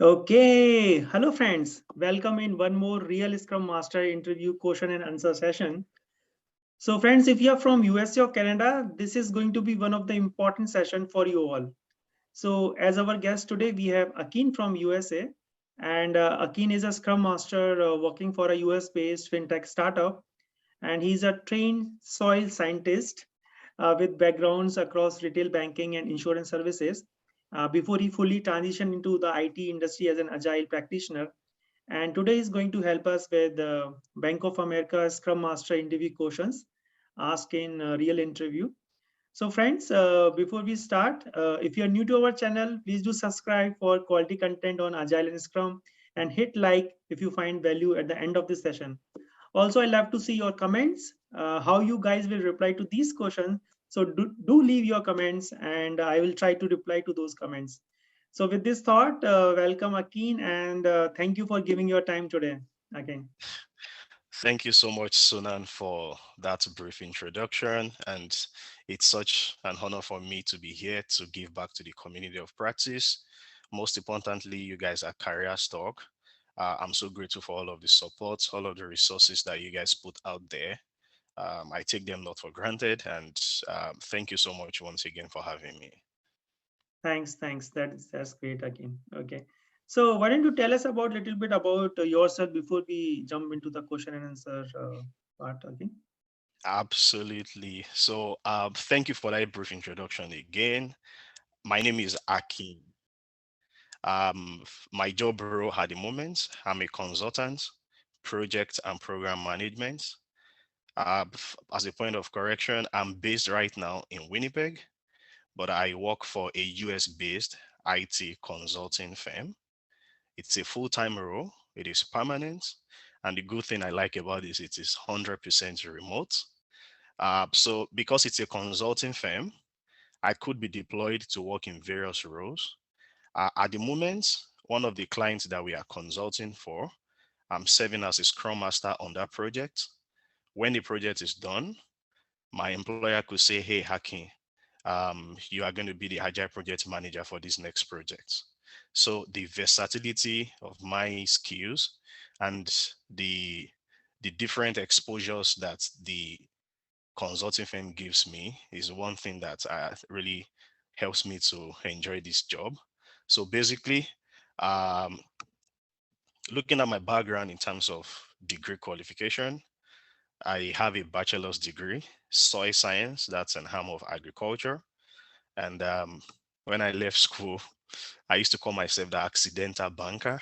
Okay, hello friends. Welcome in one more Real Scrum Master interview question and answer session. So friends, if you are from USA or Canada, this is going to be one of the important session for you all. So as our guest today, we have Akin from USA, and Akin is a Scrum Master working for a US-based fintech startup, and he's a trained soil scientist with backgrounds across retail banking and insurance services. Before he fully transitioned into the IT industry as an agile practitioner, and today is going to help us with the Bank of America Scrum Master interview questions asked in a real interview. So friends, before we start, if you are new to our channel, please do subscribe for quality content on Agile and Scrum and hit like if you find value at the end of this session. Also, I love to see your comments, how you guys will reply to these questions. So do leave your comments and I will try to reply to those comments. So with this thought, welcome Akin and thank you for giving your time today, Akin. Thank you so much, Sunan, for that brief introduction. And it's such an honor for me to be here to give back to the community of practice. Most importantly, you guys are career stock. I'm so grateful for all of the support, all of the resources that you guys put out there. I take them not for granted. And thank you so much once again for having me. Thanks. That's great, Akin. Okay. So why don't you tell us about little bit about yourself before we jump into the question and answer part, Akin? Absolutely. So thank you for that brief introduction again. My name is Akin. My job role at the moment, I'm a consultant, project and program management. As a point of correction, I'm based right now in Winnipeg, but I work for a US-based IT consulting firm. It's a full-time role. It is permanent. And the good thing I like about this, it is 100% remote. So because it's a consulting firm, I could be deployed to work in various roles. At the moment, one of the clients that we are consulting for, I'm serving as a Scrum Master on that project. When the project is done, my employer could say, hey, Akin, you are going to be the Agile Project Manager for this next project. So the versatility of my skills and the the different exposures that the consulting firm gives me is one thing that really helps me to enjoy this job. So basically, um, looking at my background in terms of degree qualification, I have a bachelor's degree, soil science, that's an arm of agriculture. And when I left school, I used to call myself the accidental banker.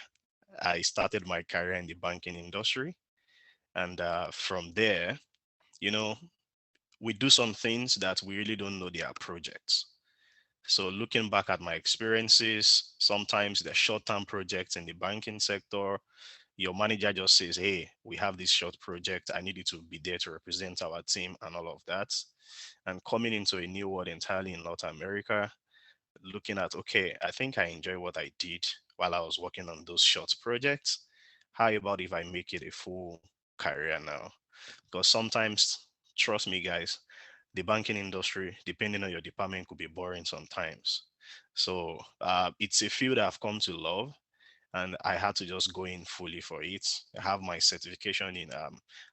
I started my career in the banking industry. And from there, you know, we do some things that we really don't know they are projects. So looking back at my experiences, sometimes they're short-term projects in the banking sector. Your manager just says, hey, we have this short project. I need you to be there to represent our team and all of that. And coming into a new world entirely in North America, looking at, okay, I think I enjoy what I did while I was working on those short projects. How about if I make it a full career now? Because sometimes, trust me, guys, the banking industry, depending on your department, could be boring sometimes. So it's a field I've come to love, and I had to just go in fully for it. I have my certification in,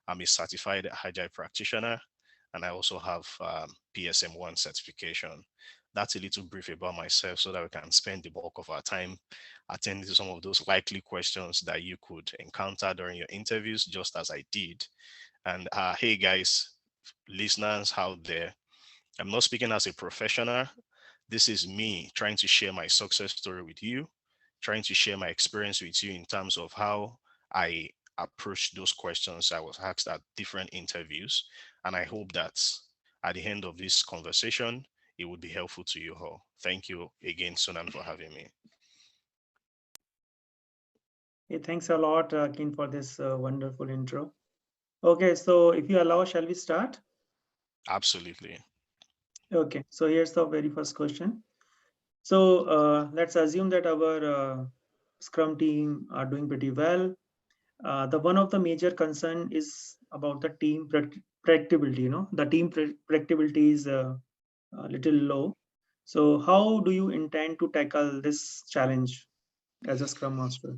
I'm a certified Agile practitioner, and I also have PSM1 certification. That's a little brief about myself so that we can spend the bulk of our time attending to some of those likely questions that you could encounter during your interviews, just as I did. And hey, guys, listeners out there, I'm not speaking as a professional. This is me trying to share my success story with you, trying to share my experience with you in terms of how I approached those questions I was asked at different interviews. And I hope that at the end of this conversation, it would be helpful to you all. Thank you again, Sunan, for having me. Hey, thanks a lot, Akin, for this wonderful intro. Okay, so if you allow, shall we start? Absolutely. Okay, so here's the very first question. So let's assume that our Scrum team are doing pretty well. The one of the major concern is about the team predictability, the team predictability is a little low. So how do you intend to tackle this challenge as a Scrum Master?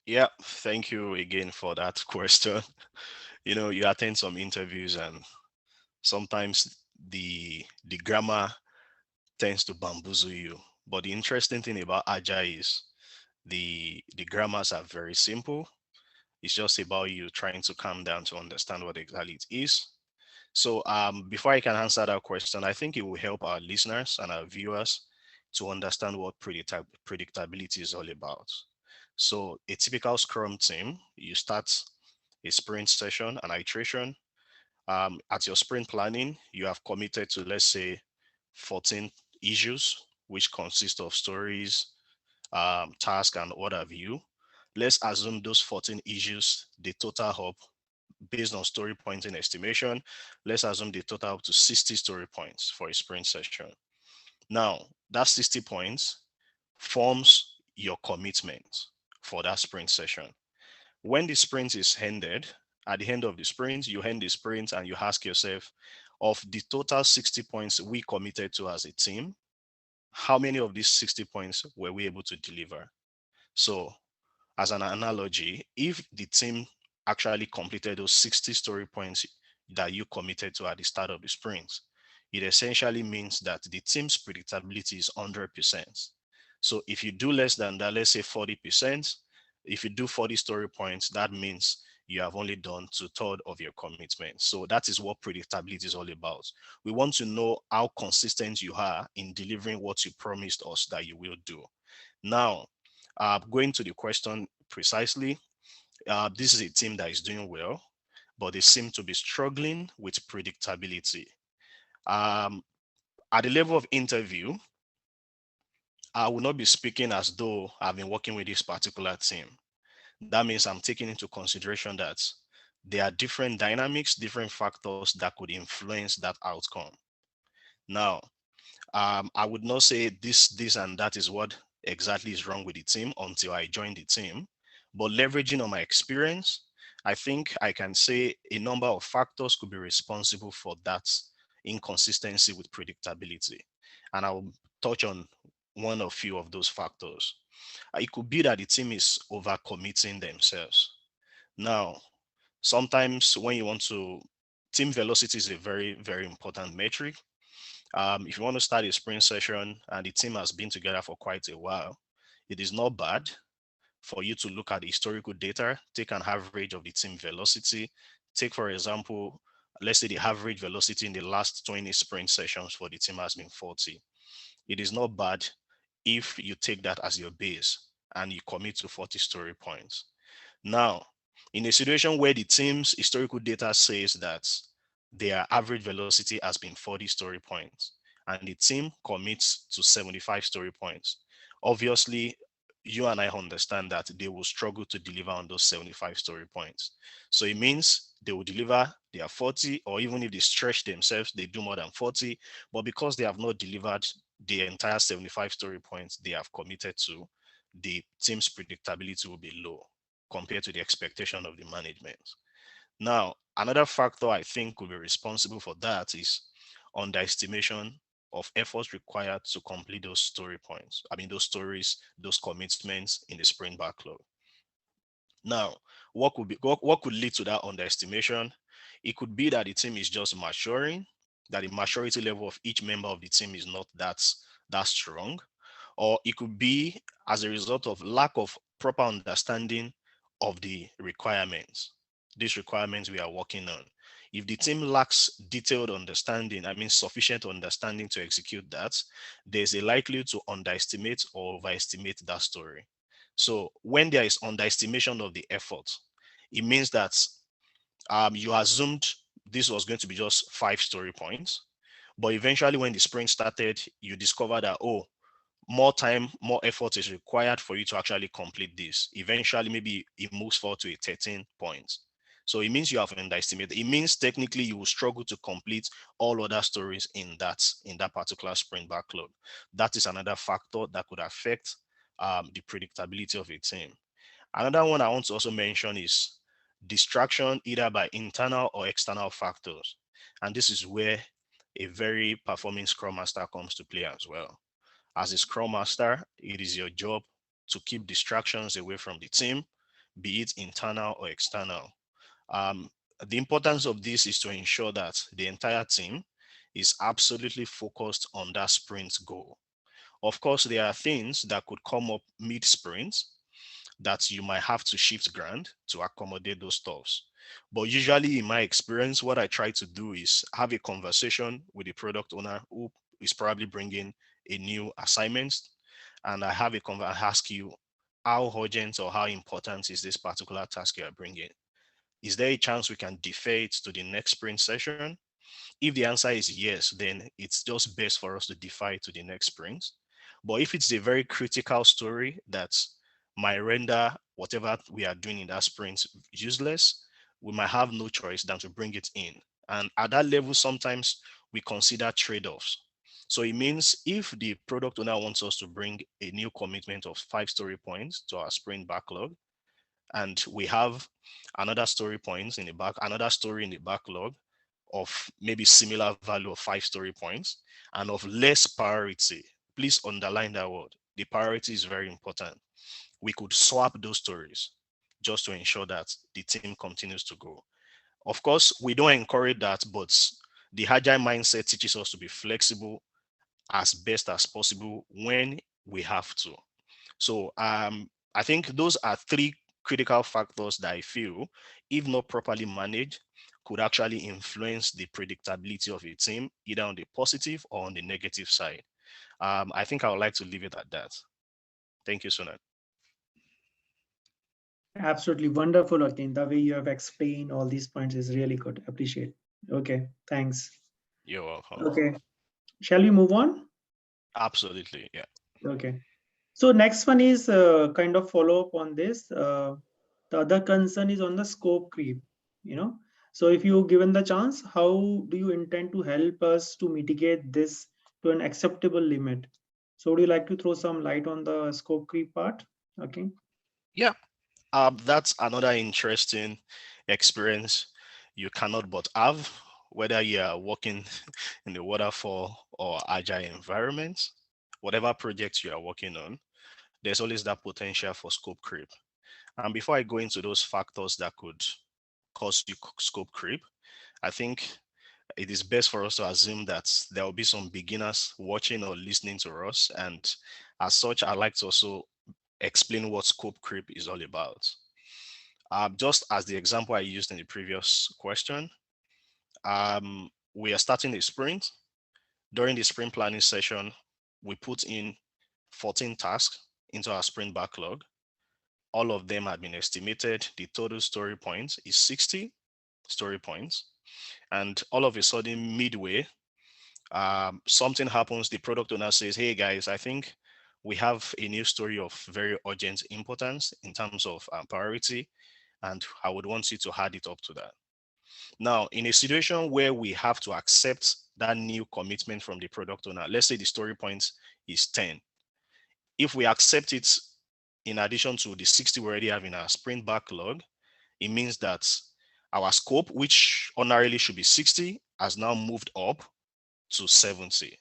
Yeah, thank you again for that question. You attend some interviews and sometimes the grammar tends to bamboozle you. But the interesting thing about Agile is the grammars are very simple. It's just about you trying to calm down to understand what exactly it is. So before I can answer that question, I think it will help our listeners and our viewers to understand what predictability is all about. So a typical Scrum team, you start a sprint session, an iteration. At your sprint planning, you have committed to, let's say, 14 issues, which consist of stories, task, and what have you. Let's assume those 14 issues, the total up based on story points in estimation. Let's assume the total up to 60 story points for a sprint session. Now, that 60 points forms your commitment for that sprint session. When the sprint is ended, at the end of the sprint, you end the sprint and you ask yourself, of the total 60 points we committed to as a team, how many of these 60 points were we able to deliver? So, as an analogy, if the team actually completed those 60 story points that you committed to at the start of the sprint, it essentially means that the team's predictability is 100%. So if you do less than that, let's say 40%, if you do 40 story points, that means you have only done 2/3 of your commitment. So that is what predictability is all about. We want to know how consistent you are in delivering what you promised us that you will do. Now, going to the question precisely, this is a team that is doing well, but they seem to be struggling with predictability. Um, at the level of interview, I will not be speaking as though I've been working with this particular team. That means I'm taking into consideration that there are different dynamics, different factors that could influence that outcome. Now, I would not say this, and that is what exactly is wrong with the team until I join the team. But leveraging on my experience, I think I can say a number of factors could be responsible for that inconsistency with predictability. And I'll touch on one or few of those factors. It could be that the team is overcommitting themselves. Now, sometimes when you want to, team velocity is a very, very important metric. If you want to start a sprint session and the team has been together for quite a while, it is not bad for you to look at the historical data, take an average of the team velocity. Take, for example, let's say the average velocity in the last 20 sprint sessions for the team has been 40. It is not bad if you take that as your base and you commit to 40 story points. Now, in a situation where the team's historical data says that their average velocity has been 40 story points and the team commits to 75 story points, obviously you and I understand that they will struggle to deliver on those 75 story points. So it means they will deliver their 40, or even if they stretch themselves, they do more than 40. But because they have not delivered the entire 75 story points they have committed to, the team's predictability will be low compared to the expectation of the management. Now, another factor I think could be responsible for that is underestimation of efforts required to complete those story points. I mean, those stories, those commitments in the sprint backlog. Now, what could lead to that underestimation? It could be that the team is just maturing, that the maturity level of each member of the team is not that strong, or it could be as a result of lack of proper understanding of the requirements, these requirements we are working on. If the team lacks detailed understanding, I mean sufficient understanding to execute that, there's a likelihood to underestimate or overestimate that story. So when there is underestimation of the effort, it means that you assumed this was going to be just 5 story points, but eventually when the sprint started, you discover that, oh, more time, more effort is required for you to actually complete this. Eventually, maybe it moves forward to a 13 points. So it means you have underestimated. It means technically you will struggle to complete all other stories in that particular sprint backlog. That is another factor that could affect the predictability of a team. Another one I want to also mention is distraction either by internal or external factors. And this is where a very performing Scrum Master comes to play as well. As a Scrum Master, it is your job to keep distractions away from the team, be it internal or external. Um, the importance of this is to ensure that the entire team is absolutely focused on that sprint goal. Of course, there are things that could come up mid-sprint that you might have to shift ground to accommodate those stuffs. But usually in my experience, what I try to do is have a conversation with the product owner who is probably bringing a new assignment. And I have a conversation, ask you, how urgent or how important is this particular task you are bringing? Is there a chance we can defer it to the next sprint session? If the answer is yes, then it's just best for us to defer it to the next sprint. But if it's a very critical story that might render whatever we are doing in that sprint useless, we might have no choice than to bring it in. And at that level, sometimes we consider trade-offs. So it means if the product owner wants us to bring a new commitment of 5 story points to our sprint backlog, and we have another story points in the back, another story in the backlog of maybe similar value of 5 story points and of less priority. Please underline that word. The priority is very important. We could swap those stories just to ensure that the team continues to grow. Of course, we don't encourage that, but the agile mindset teaches us to be flexible as best as possible when we have to. So I think those are 3 critical factors that I feel, if not properly managed, could actually influence the predictability of a team, either on the positive or on the negative side. I think I would like to leave it at that. Thank you, Sunat. Absolutely wonderful, Akin. The way you have explained all these points is really good. Appreciate. Okay, thanks. You're welcome. Okay, shall we move on? Absolutely, yeah. Okay. So next one is kind of follow up on this. The other concern is on the scope creep, you know. So if you given the chance, how do you intend to help us to mitigate this to an acceptable limit? So would you like to throw some light on the scope creep part? Okay. Yeah, that's another interesting experience you cannot but have, whether you are working in the waterfall or agile environments, whatever project you are working on, there's always that potential for scope creep. And before I go into those factors that could cause you scope creep, I think it is best for us to assume that there will be some beginners watching or listening to us. And as such, I'd like to also explain what scope creep is all about. Just as the example I used in the previous question, we are starting a sprint. During the sprint planning session, we put in 14 tasks into our sprint backlog. All of them had been estimated. The total story points is 60 story points. And all of a sudden, midway, something happens. The product owner says, hey guys, I think we have a new story of very urgent importance in terms of priority, and I would want you to add it up to that. Now, in a situation where we have to accept that new commitment from the product owner, let's say the story point is 10. If we accept it in addition to the 60 we already have in our sprint backlog, it means that our scope, which ordinarily should be 60, has now moved up to 70.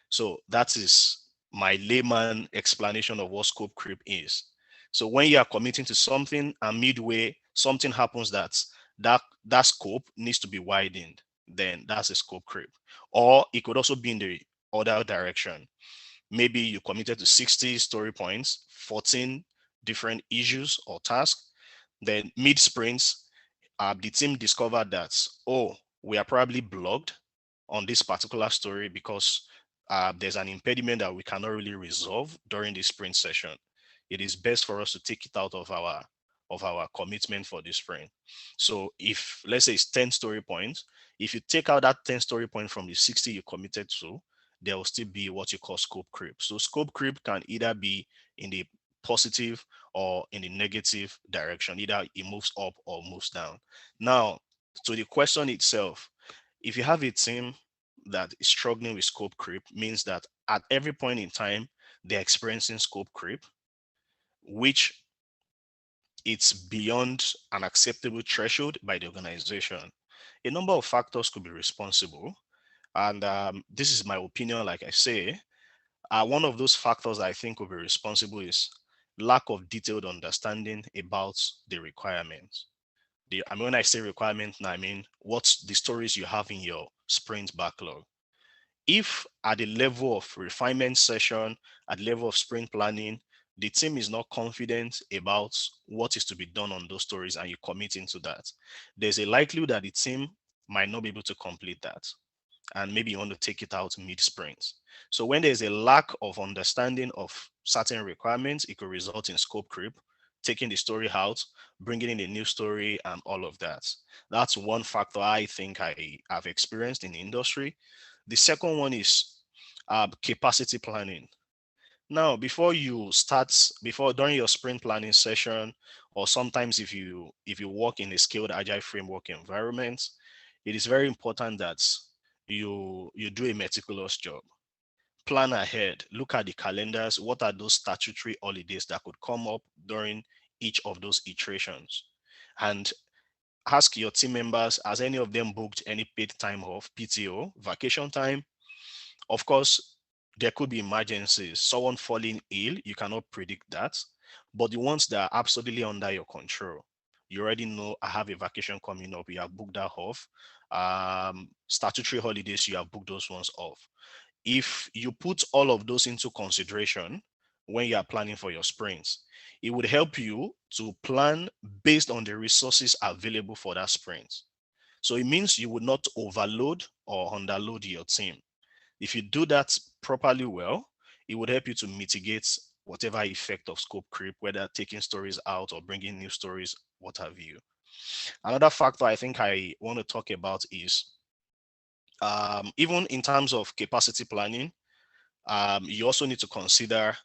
So that is my layman explanation of what scope creep is. So when you are committing to something and midway something happens that scope needs to be widened, then that's a scope creep. Or it could also be in the other direction. Maybe you committed to 60 story points, 14 different issues or tasks. Then mid sprints, the team discovered that, oh, we are probably blocked on this particular story because there's an impediment that we cannot really resolve during the sprint session. It is best for us to take it out of our commitment for this sprint. So if let's say it's 10 story points, if you take out that 10 story point from the 60 you committed to, there will still be what you call scope creep. So scope creep can either be in the positive or in the negative direction. Either it moves up or moves down. Now, to the question itself, if you have a team that is struggling with scope creep, means that at every point in time, they're experiencing scope creep, which it's beyond an acceptable threshold by the organization. A number of factors could be responsible. And this is my opinion, like I say. One of those factors I think will be responsible is lack of detailed understanding about the requirements. I mean, when I say requirement, I mean what's the stories you have in your sprint backlog. If at the level of refinement session, at the level of sprint planning, the team is not confident about what is to be done on those stories and you commit into that, there's a likelihood that the team might not be able to complete that. And maybe you want to take it out mid-sprint. So when there's a lack of understanding of certain requirements, it could result in scope creep, taking the story out, bringing in a new story, and all of that. That's one factor I think I have experienced in the industry. The second one is capacity planning. Now, before you start, before during your sprint planning session, or sometimes if you work in a scaled agile framework environment, it is very important that you do a meticulous job. Plan ahead, look at the calendars. What are those statutory holidays that could come up during each of those iterations? And ask your team members, has any of them booked any paid time off, PTO, vacation time? Of course, there could be emergencies, someone falling ill, you cannot predict that. But the ones that are absolutely under your control, you already know I have a vacation coming up, you have booked that off. Statutory holidays, you have booked those ones off. If you put all of those into consideration when you are planning for your sprints, it would help you to plan based on the resources available for that sprint. So it means you would not overload or underload your team. If you do that properly well, it would help you to mitigate whatever effect of scope creep, whether taking stories out or bringing new stories, what have you. Another factor I think I want to talk about is even in terms of capacity planning, you also need to consider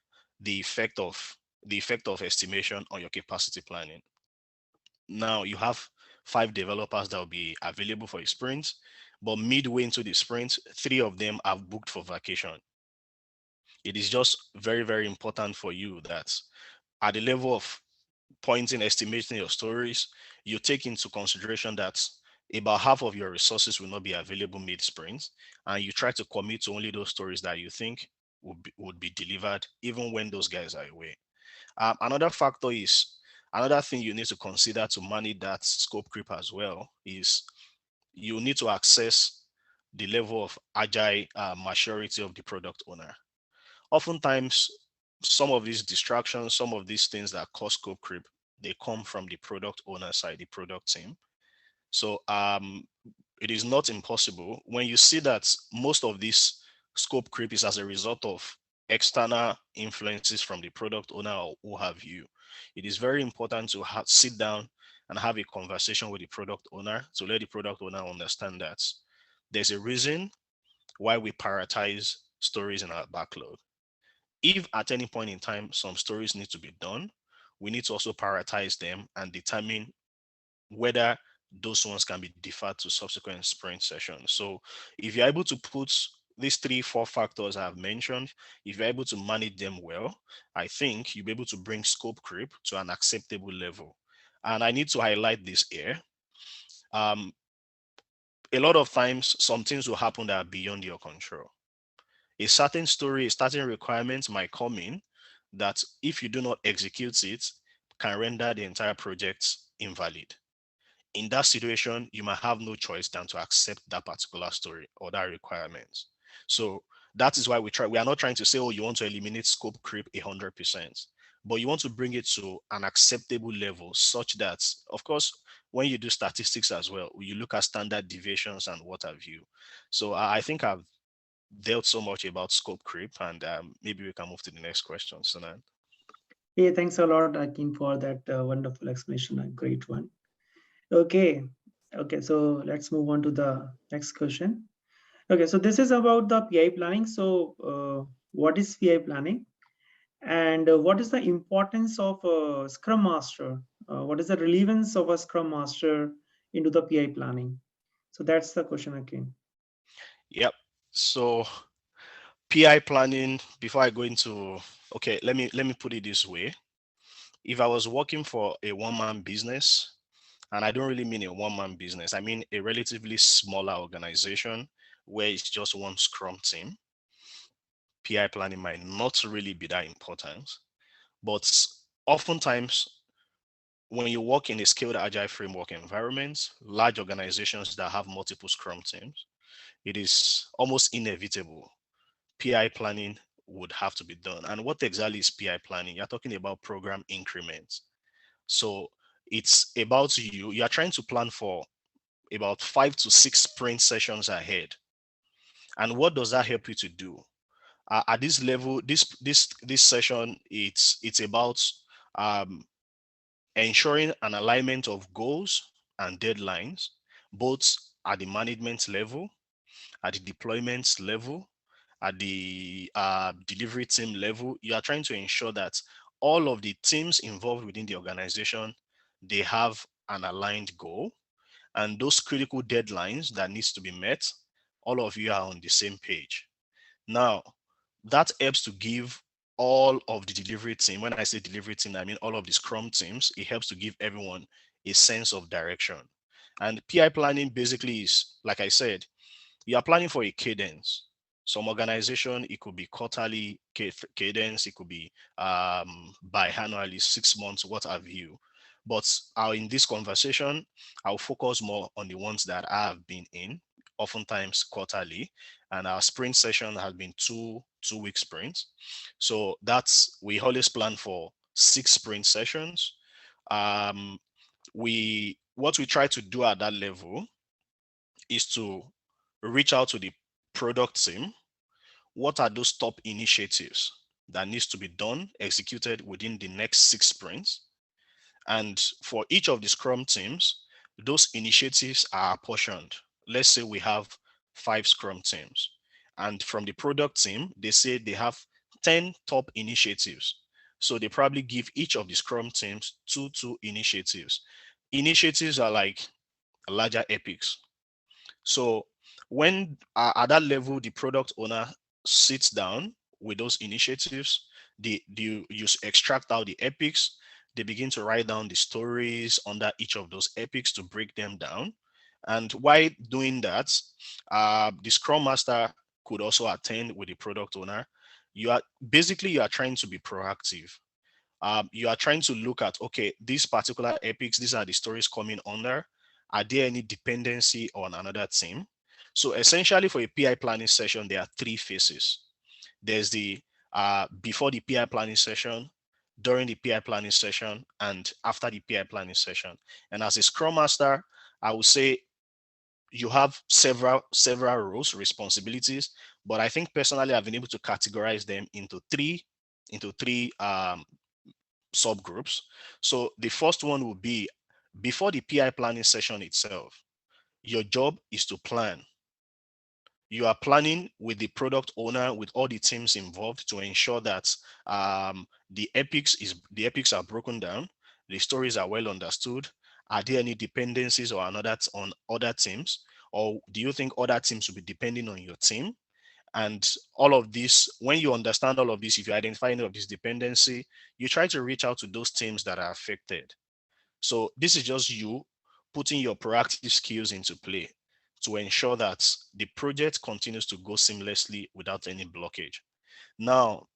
the effect of estimation on your capacity planning. Now you have 5 developers that will be available for a sprint, but midway into the sprint, 3 of them have booked for vacation. It is just very, very important for you that at the level of pointing, estimating your stories, you take into consideration that about half of your resources will not be available mid-sprint, and you try to commit to only those stories that you think would be delivered even when those guys are away. Another factor is, another thing you need to consider to manage that scope creep as well is you need to assess the level of agile maturity of the product owner. Oftentimes, some of these distractions, some of these things that cause scope creep, they come from the product owner side, the product team. So it is not impossible when you see that most of this scope creep is as a result of external influences from the product owner or who have you. It is very important to sit down and have a conversation with the product owner to let the product owner understand that there's a reason why we prioritize stories in our backlog. If at any point in time some stories need to be done, we need to also prioritize them and determine whether those ones can be deferred to subsequent sprint sessions. So if you're able to put these 3-4 factors I've mentioned, if you're able to manage them well, I think you'll be able to bring scope creep to an acceptable level. And I need to highlight this here. A lot of times, some things will happen that are beyond your control. A certain story, a certain requirement might come in that if you do not execute it, can render the entire project invalid. In that situation, you might have no choice than to accept that particular story or that requirement. So that is why we are not trying to say, oh, you want to eliminate scope creep 100%, but you want to bring it to an acceptable level such that, of course, when you do statistics as well, you look at standard deviations and what have you. So I think I've dealt so much about scope creep, and maybe we can move to the next question, Sunan. Hey, thanks a lot, Akin, for that wonderful explanation. A great one. Okay. Okay. So let's move on to the next question. Okay. So this is about the PI planning. So what is PI planning? And what is the importance of a Scrum Master? What is the relevance of a Scrum Master into the PI planning? So that's the question again. Yep. So PI planning, before I go into, okay, let me put it this way. if I was working for a one-man business, and I don't really mean a one-man business, I mean a relatively smaller organization where it's just one Scrum team, PI planning might not really be that important. But oftentimes, when you work in a scaled agile framework environment, large organizations that have multiple Scrum teams, it is almost inevitable. PI planning would have to be done. And what exactly is PI planning? You're talking about program increments. So it's about you're trying to plan for about 5 to 6 sprint sessions ahead. And what does that help you to do? At this level, this session, it's about um, ensuring an alignment of goals and deadlines, both at the management level, at the deployment level, at the delivery team level. You are trying to ensure that all of the teams involved within the organization, they have an aligned goal, and those critical deadlines that needs to be met, all of you are on the same page. Now, that helps to give all of the delivery team, when I say delivery team, I mean all of the Scrum teams, it helps to give everyone a sense of direction. And PI planning basically is, like I said, you are planning for a cadence. Some organization, it could be quarterly cadence, it could be biannually, 6 months, what have you. But in this conversation, I'll focus more on the ones that I have been in, oftentimes quarterly, and our sprint session has been two-week sprints. So we always plan for 6 sprint sessions. What we try to do at that level is to reach out to the product team. What are those top initiatives that needs to be done, executed within the next 6 sprints? And for each of the Scrum teams, those initiatives are apportioned. Let's say we have 5 Scrum teams. And from the product team, they say they have 10 top initiatives. So they probably give each of the Scrum teams two initiatives. Initiatives are like larger epics. So when at that level, the product owner sits down with those initiatives, you extract out the epics, they begin to write down the stories under each of those epics to break them down. And while doing that, the Scrum Master could also attend with the product owner. You are trying to be proactive. You are trying to look at, okay, these particular epics, these are the stories coming under. Are there any dependency on another team? So essentially for a PI planning session, there are 3 phases. There's the before the PI planning session, during the PI planning session, and after the PI planning session. And as a Scrum Master, I would say you have several roles, responsibilities, but I think personally I've been able to categorize them into three subgroups. So the first one will be before the PI planning session itself. Your job is to plan. You are planning with the product owner, with all the teams involved to ensure that the epics are broken down, the stories are well understood. Are there any dependencies or on other teams? Or do you think other teams will be depending on your team? And all of this, when you understand all of this, if you identify any of this dependency, you try to reach out to those teams that are affected. So this is just you putting your proactive skills into play to ensure that the project continues to go seamlessly without any blockage. Now,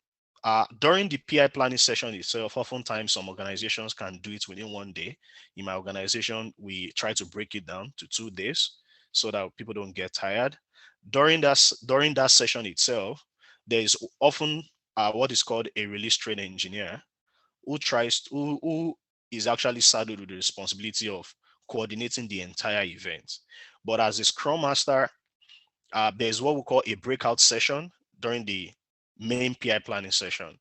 during the PI planning session itself, oftentimes some organizations can do it within one day. In my organization, we try to break it down to 2 days so that people don't get tired. During that session itself, there is often what is called a release train engineer who is actually saddled with the responsibility of coordinating the entire event. But as a Scrum Master, there's what we call a breakout session during the main PI planning session.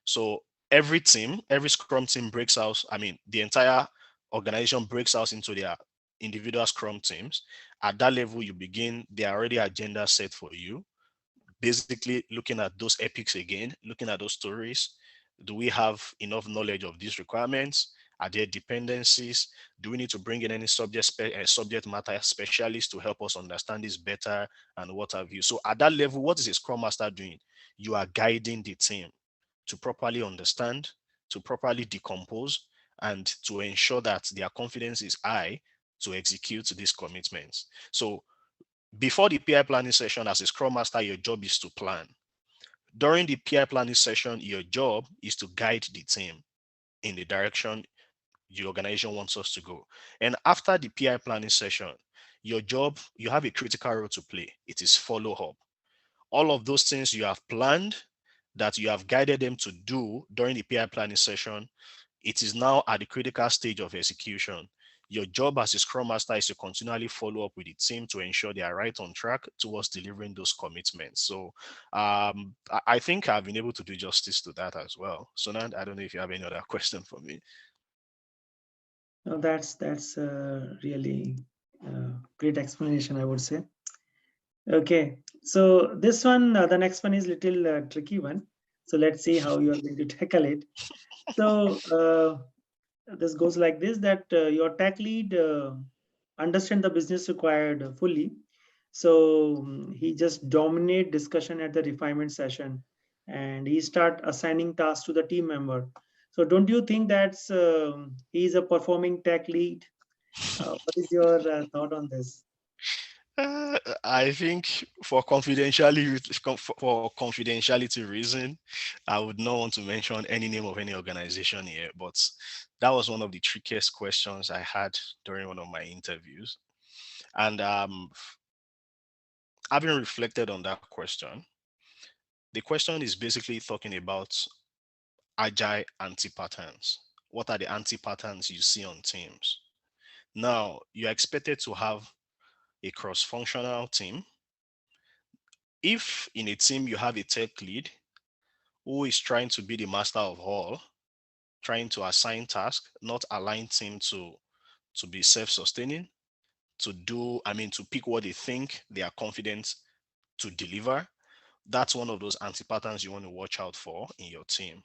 So every Scrum team breaks out, the entire organization breaks out into their individual Scrum teams. At that level, there are already agenda set for you. Basically looking at those epics again, looking at those stories. Do we have enough knowledge of these requirements? Are there dependencies? Do we need to bring in any subject matter specialists to help us understand this better and what have you? So at that level, what is a Scrum Master doing? You are guiding the team to properly understand to properly decompose and to ensure that their confidence is high to execute these commitments. So before the PI planning session, as a Scrum Master, your job is to plan. During the PI planning session, your job is to guide the team in the direction the organization wants us to go. And after the PI planning session, your job, you have a critical role to play. It is follow up. All of those things you have planned, that you have guided them to do during the PI planning session, it is now at the critical stage of execution. Your job as a Scrum Master is to continually follow up with the team to ensure they are right on track towards delivering those commitments. So I think I've been able to do justice to that as well. So now I don't know if you have any other question for me. No, that's really great explanation, I would say. Okay, so this one, the next one is little tricky one. So let's see how you are going to tackle it. So this goes like this: that your tech lead understand the business required fully. So he just dominate discussion at the refinement session, and he start assigning tasks to the team member. So don't you think that's he is a performing tech lead? What is your thought on this? I think for confidentiality reason, I would not want to mention any name of any organization here, but that was one of the trickiest questions I had during one of my interviews. And having reflected on that question, the question is basically talking about agile anti-patterns. What are the anti-patterns you see on teams? Now, you're expected to have a cross-functional team. If in a team you have a tech lead who is trying to be the master of all, trying to assign tasks, not align team to be self-sustaining, to do, I mean, to pick what they think they are confident to deliver, that's one of those anti-patterns you want to watch out for in your team.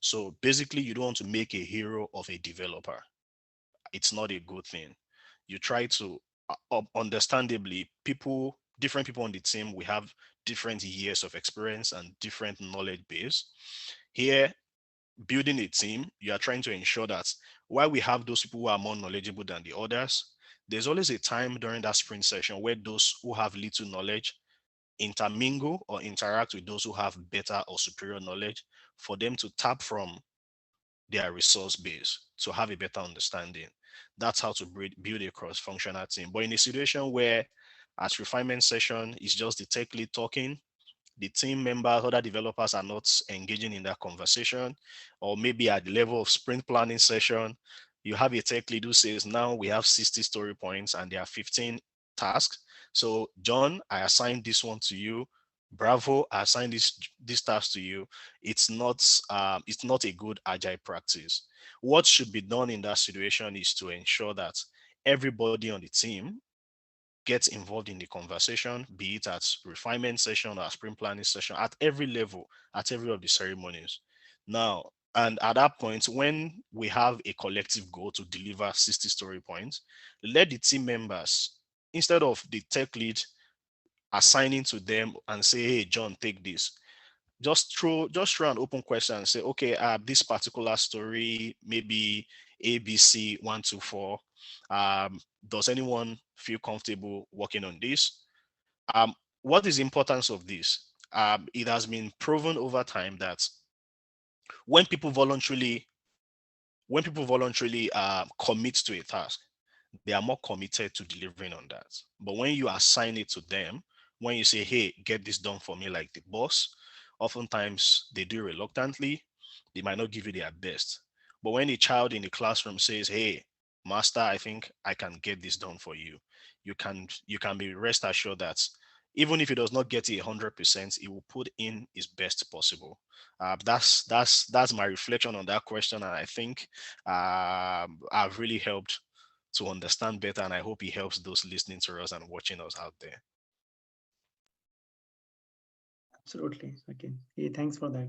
So basically, you don't want to make a hero of a developer. It's not a good thing. You try to, understandably, different people on the team, we have different years of experience and different knowledge base. Here, building a team, you are trying to ensure that while we have those people who are more knowledgeable than the others, there's always a time during that sprint session where those who have little knowledge intermingle or interact with those who have better or superior knowledge for them to tap from their resource base to have a better understanding. That's how to build a cross-functional team. But in a situation where at refinement session, it's just the tech lead talking, the team members, other developers are not engaging in that conversation, or maybe at the level of sprint planning session, you have a tech lead who says, now we have 60 story points and there are 15 tasks. So John, I assigned this one to you. Bravo, I assigned this task to you. It's not a good agile practice. What should be done in that situation is to ensure that everybody on the team gets involved in the conversation, be it at refinement session or sprint planning session, at every level, at every of the ceremonies. Now, and at that point, when we have a collective goal to deliver 60 story points, let the team members, instead of the tech lead assigning to them and say, hey, John, take this, just throw an open question and say, okay, this particular story, maybe ABC 124. Does anyone feel comfortable working on this? What is the importance of this? It has been proven over time that when people voluntarily commit to a task, they are more committed to delivering on that. But when you assign it to them, when you say, hey, get this done for me like the boss, oftentimes they do reluctantly, they might not give you their best. But when a child in the classroom says, hey, master, I think I can get this done for you, you can be rest assured that even if he does not get it 100%, he will put in his best possible. That's my reflection on that question, and I think I've really helped to understand better, and I hope it helps those listening to us and watching us out there. Absolutely. Okay. Hey, thanks for that.